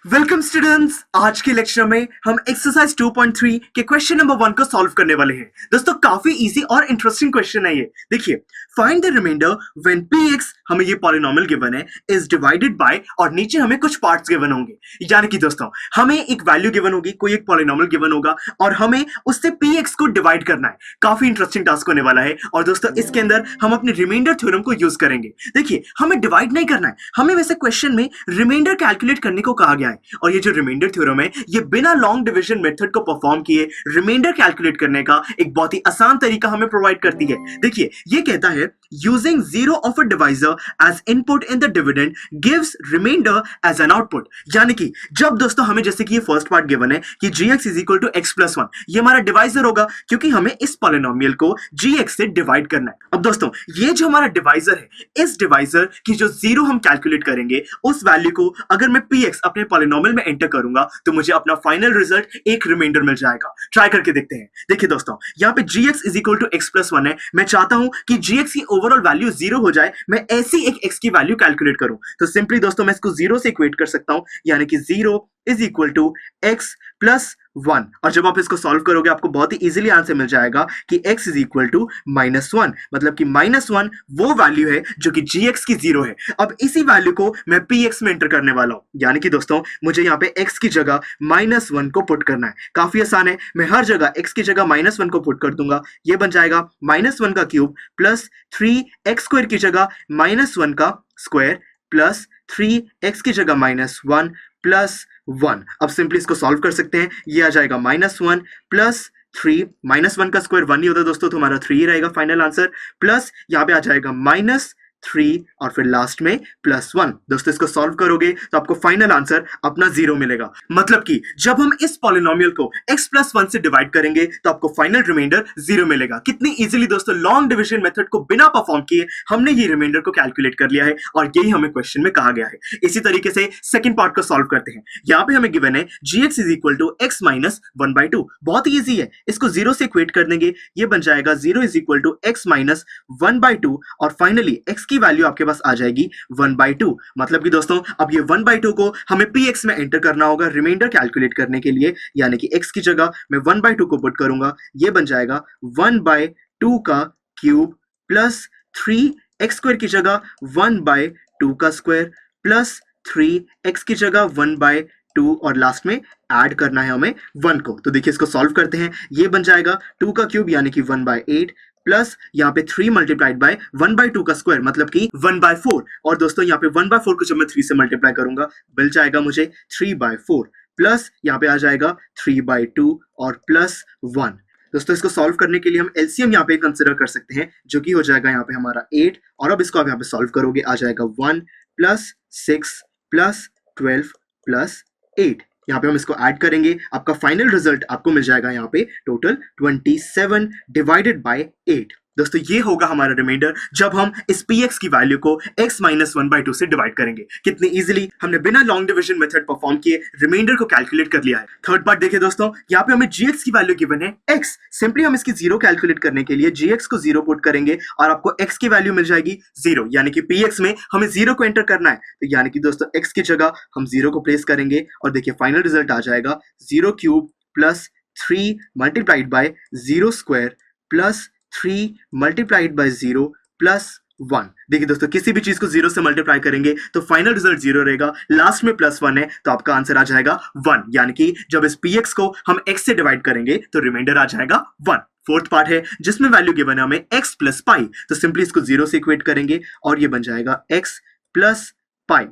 Welcome students. आज के lecture में हम एक्सरसाइज 2.3 के क्वेश्चन नंबर 1 को सॉल्व करने वाले हैं। दोस्तों काफी इजी और इंटरेस्टिंग क्वेश्चन है ये। देखिए, find the remainder when px, हमें ये पॉलिनोमियल गिवन है, इज डिवाइडेड बाय, और नीचे हमें कुछ पार्ट्स गिवन होंगे। यानी कि दोस्तों हमें एक वैल्यू गिवन होगी, कोई एक पॉलिनोमियल गिवन होगा और हमें उससे px को डिवाइड करना है। काफी इंटरेस्टिंग टास्क होने वाला है और दोस्तों इसके अंदर हम अपने रिमाइंडर थ्योरम को यूज करेंगे। देखिए, हमें डिवाइड नहीं करना है, हमें वैसे क्वेश्चन में रिमाइंडर कैलकुलेट करने को कहा गया है। और ये जो रिमाइंडर थ्योरम है, ये बिना लॉन्ग डिवीजन मेथड को परफॉर्म किए रिमाइंडर कैलकुलेट करने का एक बहुत ही आसान तरीका हमें प्रोवाइड करती है। देखिए, ये कहता है using zero of a divisor as input in the dividend gives remainder as an output. यानी कि जब दोस्तों हमें, जैसे कि ये फर्स्ट पार्ट गिवन है कि gx is equal to x plus 1, ये हमारा डिवाइजर होगा क्योंकि हमें इस पॉलिनोमियल को gx से डिवाइड करना है। अब दोस्तों ये जो हमारा डिवाइजर है, इस डिवाइजर की जो जीरो हम कैलकुलेट करेंगे, उस वैल्यू को अगर मैं px अपने पॉलिनोमियल में एंटर करूंगा तो मुझे अपना फाइनल रिजल्ट एक रिमाइंडर मिल जाएगा। ट्राई करके देखते हैं। देखिए दोस्तों, यहाँ पे gx is equal to x plus 1 है। मैं चाहता हूं कि gx की ओवरऑल वैल्यू जीरो हो जाए, मैं ऐसी एक x की वैल्यू कैलकुलेट करूं। तो सिंपली दोस्तों मैं इसको जीरो से इक्वेट कर सकता हूं, यानी कि zero is equal to x plus 1। और जब आप इसको सॉल्व करोगे आपको बहुत ही इजीली आंसर मिल जाएगा कि x इज इक्वल टू -1, मतलब कि -1 वो वैल्यू है जो कि gx की जीरो है। अब इसी वैल्यू को मैं px में एंटर करने वाला हूं, यानी कि दोस्तों मुझे यहाँ पे x की जगह -1 को पुट करना है। काफी आसान है, मैं हर जगह x की जगह -1 को पुट कर दूंगा। ये बन जाएगा -1 का क्यूब प्लस 3x स्क्वायर की जगह -1 का स्क्वायर प्लस 3x की जगह -1 प्लस 1। अब सिंपली इसको सॉल्व कर सकते हैं। ये आ जाएगा -1 प्लस 3, -1 का स्क्वायर 1 ही होता है दोस्तों, तो हमारा 3 ही रहेगा फाइनल आंसर। प्लस यहाँ पे आ जाएगा -3 और फिर लास्ट में +1। दोस्तों इसको सॉल्व करोगे तो आपको फाइनल आंसर अपना 0 मिलेगा। मतलब कि जब हम इस पॉलिनोमियल को x प्लस 1 से डिवाइड करेंगे तो आपको फाइनल रिमाइंडर 0 मिलेगा। कितनी इजीली दोस्तों लॉन्ग डिवीजन मेथड को बिना परफॉर्म किए हमने ये रिमाइंडर को कैलकुलेट कर लिया है और यही हमें क्वेश्चन में कहा गया है। इसी तरीके से सेकंड पार्ट को सॉल्व करते हैं। यहाँ पे हमें गिवन है gx is equal to x minus 1/2। बहुत ही ईजी है, इसको 0 से इक्वेट कर देंगे। ये बन जाएगा 0 is equal to x minus 1/2 और फाइनली x की वैल्यू आपके पास आ जाएगी 1/2। मतलब कि दोस्तों अब ये 1/2 को हमें px में एंटर करना होगा रिमाइंडर कैलकुलेट करने के लिए, यानी कि x की जगह मैं 1/2 को पुट करूंगा। ये बन जाएगा 1/2 का क्यूब प्लस 3x स्क्वायर की जगह 1/2 का स्क्वायर प्लस 3x की जगह 1/2 और लास्ट में ऐड करना है हमें 1 को। तो देखिए इसको सॉल्व करते हैं। ये बन जाएगा 2 का क्यूब यानी कि 1/8 प्लस यहाँ पे 3 मल्टीप्लाइड बाय 1/2 का स्क्वायर मतलब कि 1/4। और दोस्तों यहाँ पे 1/4 को जब मैं 3 से मल्टीप्लाई करूंगा मिल जाएगा मुझे 3/4 प्लस यहाँ पे आ जाएगा 3/2 और प्लस 1। दोस्तों इसको सॉल्व करने के लिए हम एलसीएम यहाँ पे कंसिडर कर सकते हैं, जो कि हो जाएगा यहाँ पे हमारा 8। और अब इसको आप यहाँ पे सॉल्व करोगे आ जाएगा 1 प्लस 6 प्लस 12 प्लस 8। यहाँ पे हम इसको ऐड करेंगे, आपका फाइनल रिजल्ट आपको मिल जाएगा यहाँ पे टोटल 27 डिवाइडेड बाय 8। दोस्तों ये होगा हमारा रिमाइंडर जब हम इस px की वैल्यू को x माइनस 1/2 से डिवाइड करेंगे। कितनी इजीली हमने बिना लॉन्ग डिवीजन मेथड परफॉर्म किए रिमाइंडर को कैलकुलेट कर लिया है। थर्ड पार्ट देखिए दोस्तों, यहाँ पे हमें gx की वैल्यू गिवन है x। सिंपली हम इसकी जीरो कैलकुलेट करने के लिए gx को 0 पुट करेंगे और आपको x की वैल्यू मिल जाएगी 0, यानी कि px में हमें 0 को एंटर करना है। तो यानी कि दोस्तों x की जगह हम 0 को प्लेस करेंगे और देखिए फाइनल रिजल्ट आ जाएगा 0 cube plus 3 multiplied by 0 square plus 3 multiplied by 0 plus 1। देखिए दोस्तों किसी भी चीज को 0 से मल्टीप्लाई करेंगे तो फाइनल रिजल्ट 0 रहेगा, लास्ट में +1 है तो आपका आंसर आ जाएगा 1। यानी कि जब इस px को हम x से डिवाइड करेंगे तो रिमाइंडर आ जाएगा 1। फोर्थ पार्ट है जिसमें वैल्यू गिवन है हमें x प्लस पाई, तो सिंपली इसको 0 से इक्वेट करेंगे और ये बन जाएगा x प्लस पाई।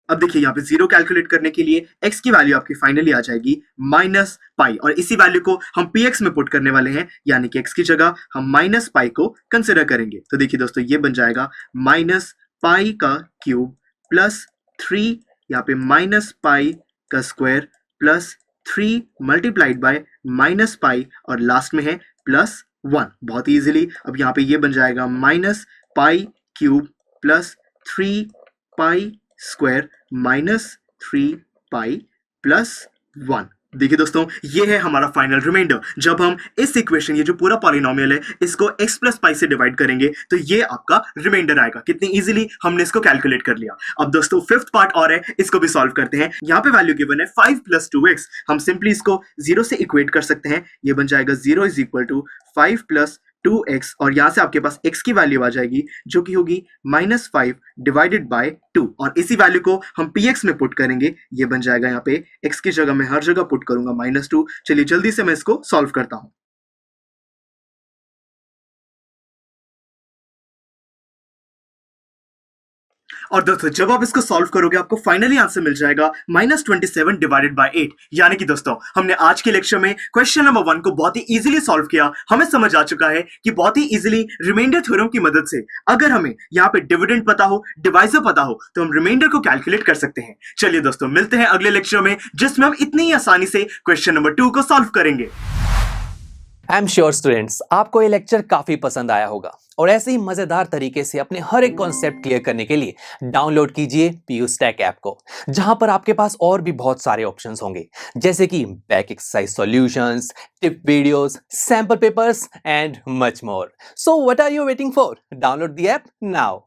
अब देखिए यहाँ पे 0 कैलकुलेट करने के लिए x की वैल्यू आपकी फाइनली आ जाएगी -पाई और इसी वैल्यू को हम px में पुट करने वाले हैं, यानी कि x की जगह हम -पाई को कंसिडर करेंगे। तो देखिए दोस्तों ये बन जाएगा -पाई का क्यूब प्लस 3 यहाँ पे -पाई का स्क्वायर प्लस 3 मल्टीप्लाइड बाय -पाई और लास्ट में है +1। बहुत ही इजीली अब यहाँ पे ये बन जाएगा -पाई cube plus 3 pi square -3 pi plus 1। देखिए दोस्तों, ये है हमारा फाइनल रिमाइंडर। जब हम इस इक्वेशन, ये जो पूरा पॉलिनोमियल है, इसको x प्लस पाई से डिवाइड करेंगे तो ये आपका रिमाइंडर आएगा। कितनी इजीली हमने इसको कैलकुलेट कर लिया। अब दोस्तों फिफ्थ पार्ट और है, इसको भी सॉल्व करते हैं। यहाँ पे वैल्यू गिवन है 5 प्लस 2x। हम सिंपली इसको 0 से इक्वेट कर सकते हैं। ये बन जाएगा 0 is equal to 5 plus 2x, और यहां से आपके पास x की वैल्यू आ जाएगी जो कि होगी -5 डिवाइडेड बाय 2, और इसी वैल्यू को हम px में पुट करेंगे। ये बन जाएगा, यहाँ पे x की जगह मैं हर जगह पुट करूंगा -2। चलिए जल्दी से मैं इसको सॉल्व करता हूं। और दोस्तों जब आप इसको सॉल्व करोगे आपको फाइनली आंसर मिल जाएगा -27 डिवाइडेड बाय 8। यानी कि दोस्तों हमने आज के लेक्चर में क्वेश्चन नंबर 1 को बहुत ही इजीली सॉल्व किया। हमें समझ आ चुका है कि बहुत ही इजीली रिमाइंडर थ्योरम की मदद से अगर हमें यहाँ पे डिविडेंड पता हो, डिवाइजर पता हो, तो हम रिमाइंडर को कैलकुलेट कर सकते हैं। चलिए दोस्तों मिलते हैं अगले लेक्चर में, जिसमें हम इतनी आसानी से क्वेश्चन नंबर 2 को सॉल्व करेंगे। आई एम श्योर स्टूडेंट्स, आपको ये लेक्चर काफी पसंद आया होगा और ऐसे ही मजेदार तरीके से अपने हर एक कॉन्सेप्ट क्लियर करने के लिए डाउनलोड कीजिए पीयू स्टैक ऐप को, जहां पर आपके पास और भी बहुत सारे ऑप्शंस होंगे, जैसे कि back exercise solutions, tip videos, sample papers and much more. So what are you waiting for? Download the app now.